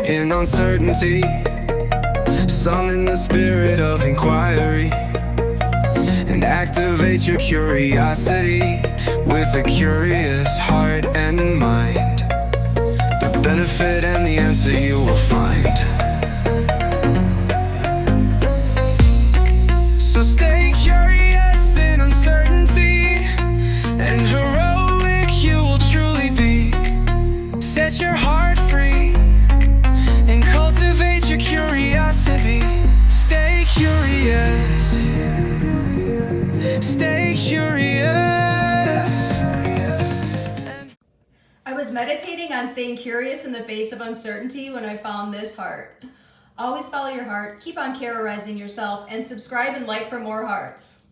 In uncertainty, summon the spirit of inquiry and activate your curiosity with a curious heart and mind. The benefit and the answer you will find. So stay curious in uncertainty, and heroic you will truly be. Set your heart free and cultivate your curiosity. Stay curious. Stay curious. I was meditating on staying curious in the face of uncertainty when I found this heart. Always follow your heart, keep on Carrorizing yourself, and subscribe and like for more hearts.